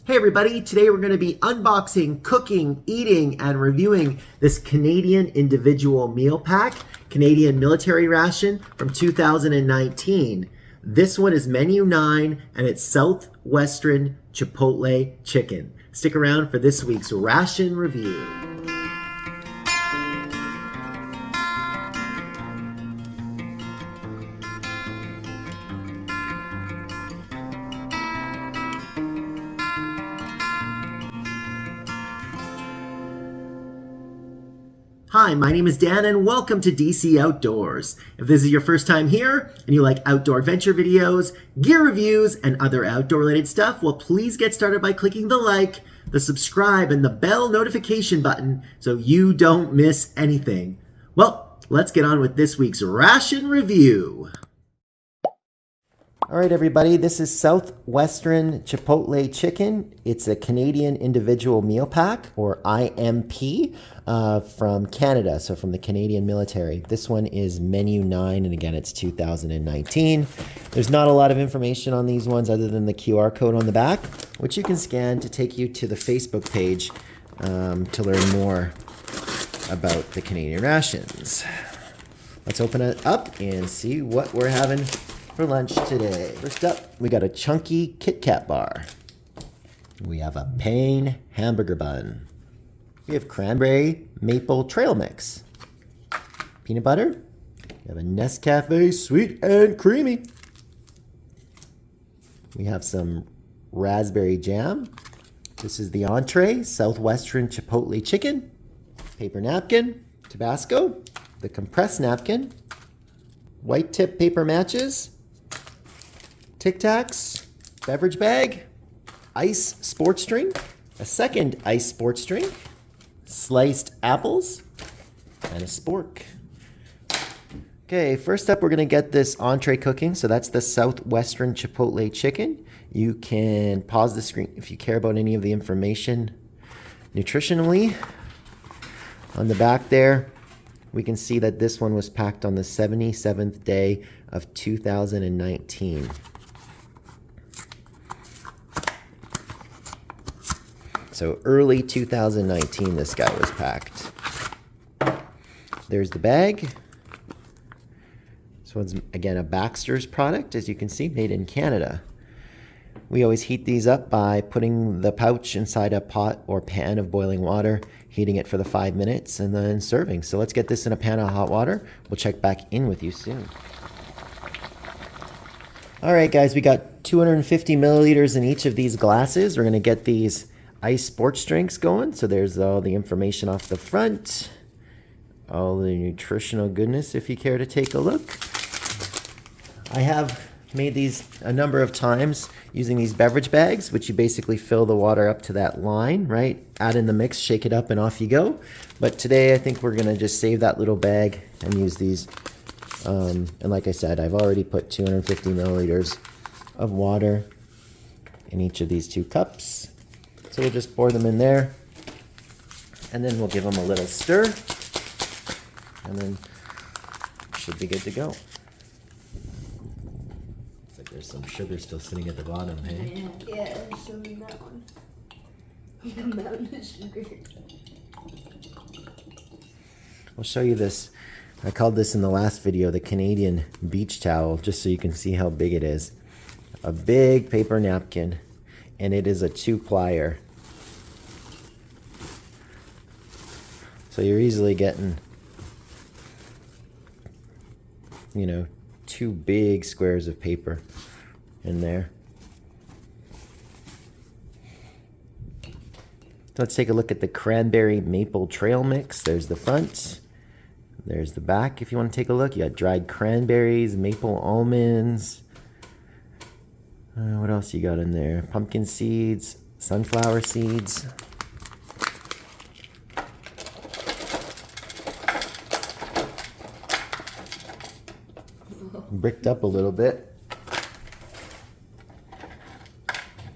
Hey everybody, today we're going to be unboxing, cooking, eating, and reviewing this Canadian individual meal pack, Canadian Military Ration from 2019. This one is menu 9 and it's Southwestern Chipotle chicken. Stick around for this week's ration review. Hi, my name is Dan and welcome to DC Outdoors. If this is your first time here and you like outdoor adventure videos, gear reviews, and other outdoor related stuff, well please get started by clicking the like, the subscribe, and the bell notification button so you don't miss anything. Well, let's get on with this week's ration review. All right, everybody, this is Southwestern Chipotle chicken. It's a Canadian individual meal pack, or IMP, from Canada, so from the Canadian military. This one is menu 9, and again, it's 2019. There's not a lot of information on these ones other than the QR code on the back, which you can scan to take you to the Facebook page to learn more about the Canadian rations. Let's open it up and see what we're having for lunch today. First up, we got a chunky Kit Kat bar. We have a Pain hamburger bun. We have cranberry maple trail mix. Peanut butter. We have a Nescafe sweet and creamy. We have some raspberry jam. This is the entree, Southwestern Chipotle chicken. Paper napkin, Tabasco, the compressed napkin, white tip paper matches, Tic Tacs, beverage bag, ice sports drink, a second ice sports drink, sliced apples, and a spork. Okay, first up we're gonna get this entree cooking. So that's the Southwestern Chipotle chicken. You can pause the screen if you care about any of the information nutritionally. On the back there, we can see that this one was packed on the 77th day of 2019. So early 2019 this guy was packed. There's the bag. This one's, again, a Baxter's product, as you can see, made in Canada. We always heat these up by putting the pouch inside a pot or pan of boiling water, heating it for the 5 minutes, and then serving. So let's get this in a pan of hot water. We'll check back in with you soon. All right, guys, we got 250 milliliters in each of these glasses. We're gonna get these ice sports drinks going. So there's all the information off the front, all the nutritional goodness if you care to take a look. I have made these a number of times using these beverage bags, which you basically fill the water up to that line, right? Add in the mix, shake it up, and off you go. But today I think we're gonna just save that little bag and use these. And like I said, I've already put 250 milliliters of water in each of these 2 cups. So we'll just pour them in there, and then we'll give them a little stir, and then should be good to go. Looks like there's some sugar still sitting at the bottom, hey? Yeah, show me that one. The amount of sugar. I'll show you this. I called this in the last video the Canadian beach towel, just so you can see how big it is. A big paper napkin, and it is a 2-plier. So you're easily getting, you know, 2 big squares of paper in there. Let's take a look at the cranberry maple trail mix. There's the front. There's the back if you want to take a look. You got dried cranberries, maple almonds. What else you got in there? Pumpkin seeds, sunflower seeds. Bricked up a little bit.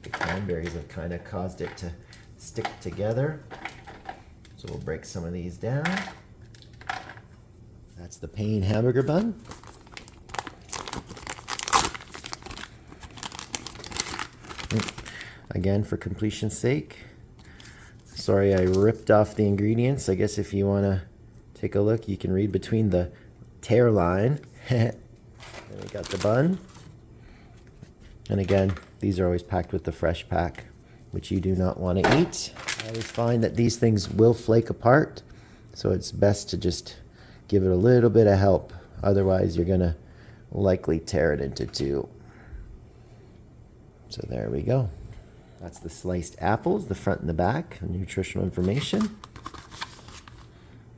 The cranberries have kind of caused it to stick together. So we'll break some of these down. That's the Pain hamburger bun. again for completion's sake. Sorry I ripped off the ingredients. I guess if you want to take a look, you can read between the tear line. And we got the bun. And again, these are always packed with the fresh pack, which you do not want to eat. I always find that these things will flake apart, so it's best to just give it a little bit of help. Otherwise, you're going to likely tear it into two. So there we go. That's the sliced apples, the front and the back, nutritional information.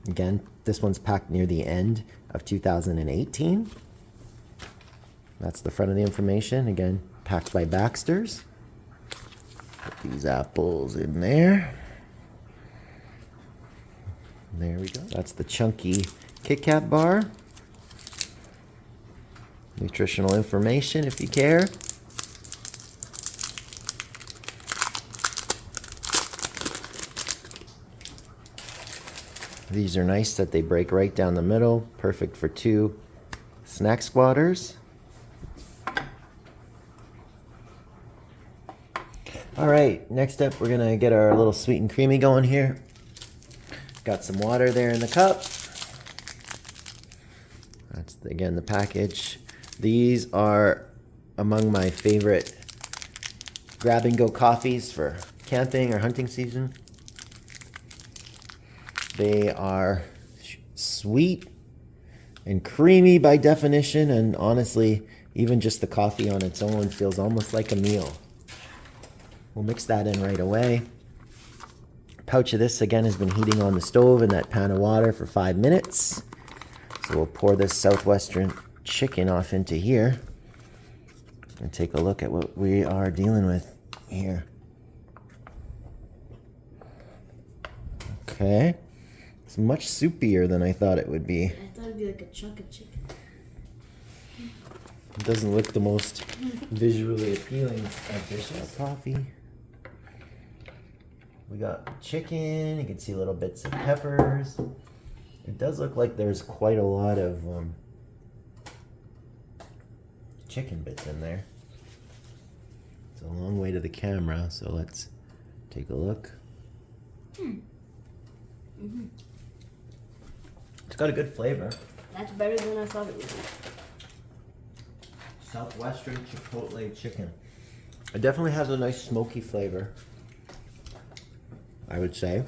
Again, this one's packed near the end of 2018. That's the front of the information. Again, packed by Baxter's. Put these apples in there. There we go. That's the chunky Kit Kat bar. Nutritional information if you care. These are nice that they break right down the middle. Perfect for two snack squatters. All right, next up we're gonna get our little sweet and creamy going here. Got some water there in the cup. That's, again, the package. These are among my favorite grab-and-go coffees for camping or hunting season. They are sweet and creamy by definition, and honestly, even just the coffee on its own feels almost like a meal. We'll mix that in right away. A pouch of this, again, has been heating on the stove in that pan of water for 5 minutes. So we'll pour this Southwestern chicken off into here and take a look at what we are dealing with here. Okay. It's much soupier than I thought it would be. I thought it'd be like a chunk of chicken. It doesn't look the most visually appealing of dishes. Coffee. We got chicken. You can see little bits of peppers. It does look like there's quite a lot of chicken bits in there. It's a long way to the camera, so let's take a look. It's got a good flavor. That's better than I thought it would be. Southwestern Chipotle chicken. It definitely has a nice smoky flavor, I would say.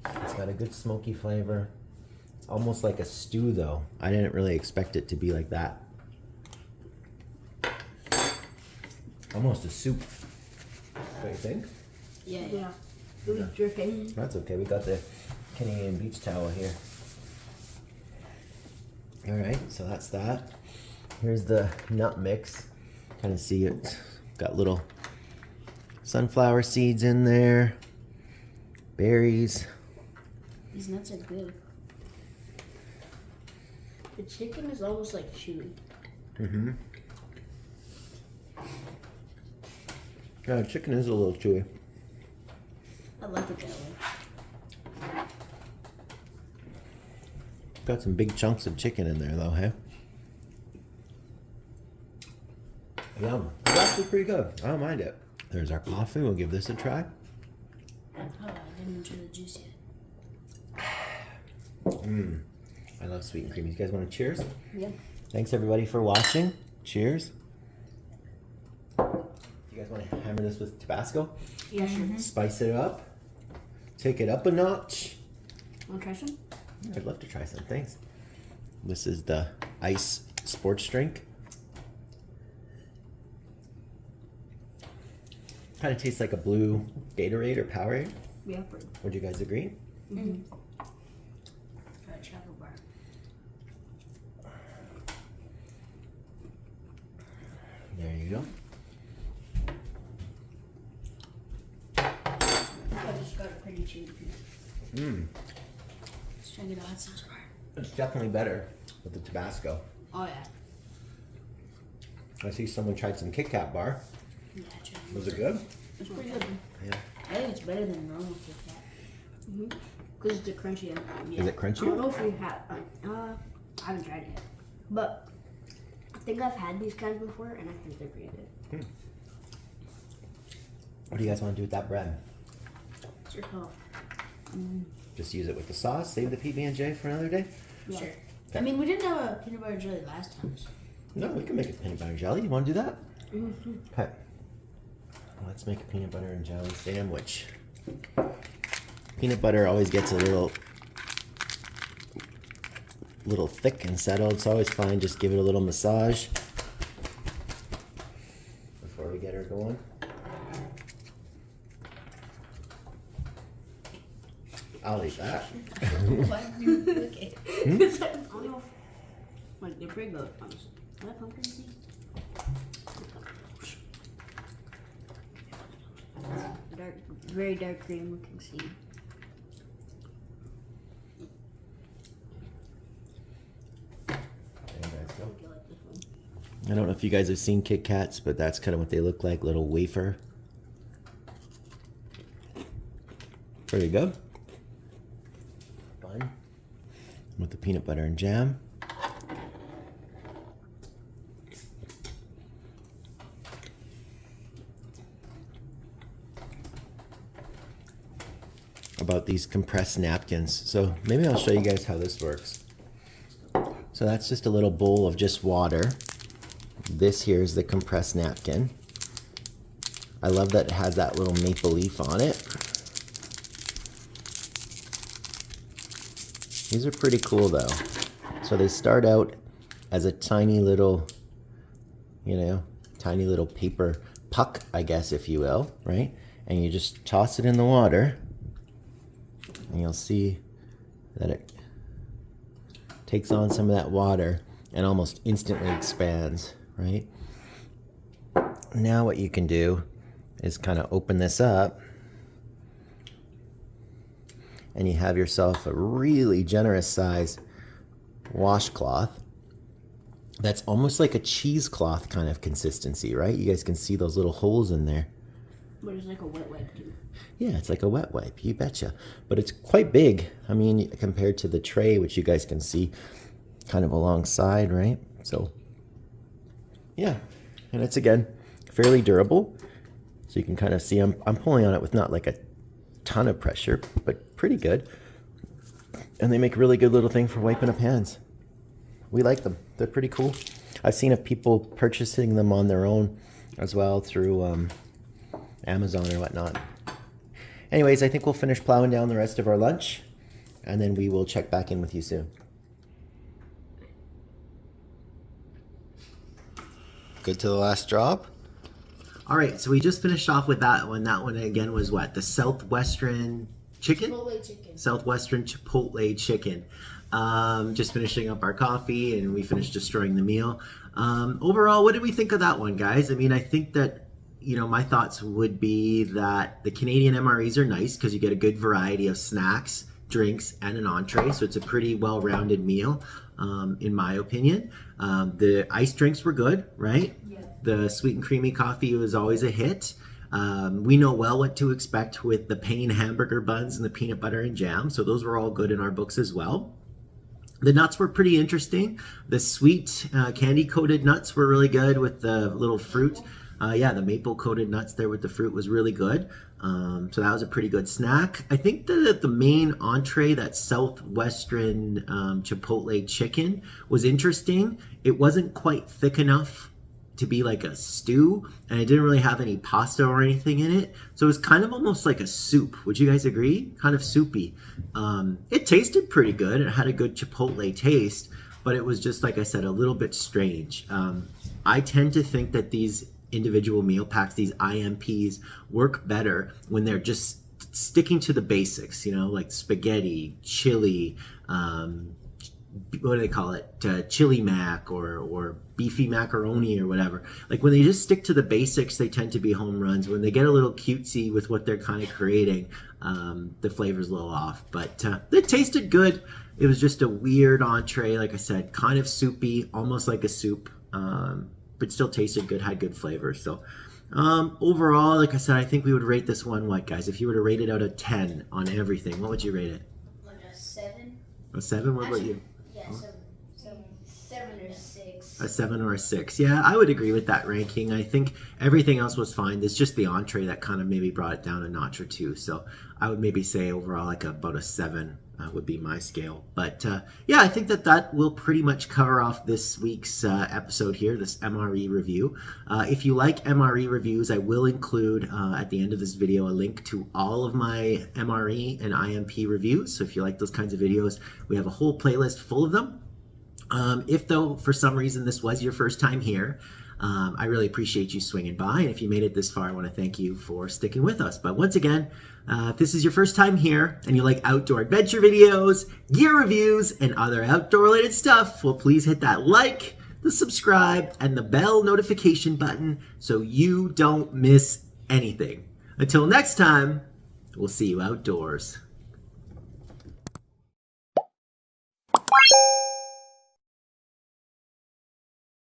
It's got a good smoky flavor. It's almost like a stew though. I didn't really expect it to be like that. Almost a soup. What do you think? Yeah. It was dripping. That's okay, we got the Canadian beach towel here. All right, so that's that. Here's the nut mix. Kind of see it. Got little sunflower seeds in there. Berries. These nuts are good. The chicken is almost like chewy. Yeah, chicken is a little chewy. I like it that way. Got some big chunks of chicken in there though, hey? Yum. It's actually pretty good. I don't mind it. There's our coffee. We'll give this a try. Oh, I didn't enjoy the juice yet. I love sweet and creamy. You guys want to cheers? Yeah. Thanks everybody for watching. Cheers. You guys want to hammer this with Tabasco? Yeah, sure. Spice it up. Take it up a notch. Want to try some? I'd love to try some. Thanks. This is the ice sports drink. Kind of tastes like a blue Gatorade or Powerade. Yeah. Would you guys agree? Try a chocolate bar. There you go. I just got a pretty chewy piece. Let's try to get a hot sauce bar. It's definitely better with the Tabasco. Oh yeah. I see someone tried some Kit Kat bar. Yeah, I tried. Was it good? It's pretty good. Yeah. I think it's better than normal Kit Kat. Because it's a crunchy. Yeah. Is it crunchy? I don't know if we have. I haven't tried it yet. But I think I've had these kinds before, and I think they're pretty good. What do you guys want to do with that bread? It's your call. Just use it with the sauce, save the PB&J for another day? Yeah. Sure. Okay. I mean, we didn't have a peanut butter jelly last time. So. No, we can make a peanut butter jelly. You want to do that? Mm-hmm. Okay. Let's make a peanut butter and jelly sandwich. Peanut butter always gets a little thick and settled. It's always fine. Just give it a little massage before we get her going. I'll eat that. Why do you look at it? I don't know. Like, they're pretty good, honestly. Is that pumpkin seed? Dark, very dark green looking seed. There you guys go. I like this one. I don't know if you guys have seen Kit Kats, but that's kind of what they look like, little wafer. Pretty good. Fun. With the peanut butter and jam. About these compressed napkins. So maybe I'll show you guys how this works. So that's just a little bowl of just water. This here is the compressed napkin. I love that it has that little maple leaf on it. These are pretty cool though. So they start out as a tiny little, you know, tiny little paper puck, I guess, if you will, right? And you just toss it in the water. And you'll see that it takes on some of that water and almost instantly expands, right? Now what you can do is kind of open this up and you have yourself a really generous size washcloth that's almost like a cheesecloth kind of consistency, right? You guys can see those little holes in there. But it's like a wet wipe too. Yeah, it's like a wet wipe, you betcha. But it's quite big. I mean, compared to the tray, which you guys can see kind of alongside, right? So, yeah. And it's, again, fairly durable. So you can kind of see I'm pulling on it with not like a ton of pressure, but pretty good. And they make a really good little thing for wiping up hands. We like them. They're pretty cool. I've seen of people purchasing them on their own as well through Amazon or whatnot. Anyways, I think we'll finish plowing down the rest of our lunch, and then we will check back in with you soon. Good to the last drop. All right, so we just finished off with that one. That one, again, was what? The Southwestern chicken? Chipotle chicken. Southwestern Chipotle chicken. Just finishing up our coffee, and we finished destroying the meal. Overall, what did we think of that one, guys? I mean, I think that, you know, my thoughts would be that the Canadian MREs are nice because you get a good variety of snacks, drinks, and an entree. So it's a pretty well-rounded meal, in my opinion. The iced drinks were good, right? Yeah. The sweet and creamy coffee was always a hit. We know well what to expect with the Pain hamburger buns and the peanut butter and jam. So those were all good in our books as well. The nuts were pretty interesting. The sweet candy-coated nuts were really good with the little fruit. Yeah, the maple coated nuts there with the fruit was really good. So that was a pretty good snack. I think that the main entree, that Southwestern Chipotle chicken, was interesting. It wasn't quite thick enough to be like a stew, and it didn't really have any pasta or anything in it. So it was kind of almost like a soup. Would you guys agree? Kind of soupy. It tasted pretty good. It had a good Chipotle taste, but it was just, like I said, a little bit strange. I tend to think that these individual meal packs, these IMPs, work better when they're just sticking to the basics, you know, like spaghetti, chili, what do they call it? Chili mac or beefy macaroni or whatever. Like when they just stick to the basics, they tend to be home runs. When they get a little cutesy with what they're kind of creating, the flavor's a little off. But it tasted good. It was just a weird entree, like I said, kind of soupy, almost like a soup. But still tasted good, had good flavor. So overall, like I said, I think we would rate this one, what, guys? If you were to rate it out of 10 on everything, what would you rate it? Like a 7. A 7? What about you? Yeah, 7 or 6. A 7 or a 6. Yeah, I would agree with that ranking. I think everything else was fine. There's just the entree that kind of maybe brought it down a notch or two. So I would maybe say overall like about a 7 would be my scale. But yeah, I think that will pretty much cover off this week's episode here, this MRE review. If you like MRE reviews, I will include at the end of this video a link to all of my MRE and IMP reviews. So if you like those kinds of videos, we have a whole playlist full of them. If though for some reason this was your first time here, I really appreciate you swinging by, and if you made it this far, I want to thank you for sticking with us. But once again, if this is your first time here and you like outdoor adventure videos, gear reviews, and other outdoor related stuff, well, please hit that like, the subscribe, and the bell notification button so you don't miss anything. Until next time, we'll see you outdoors.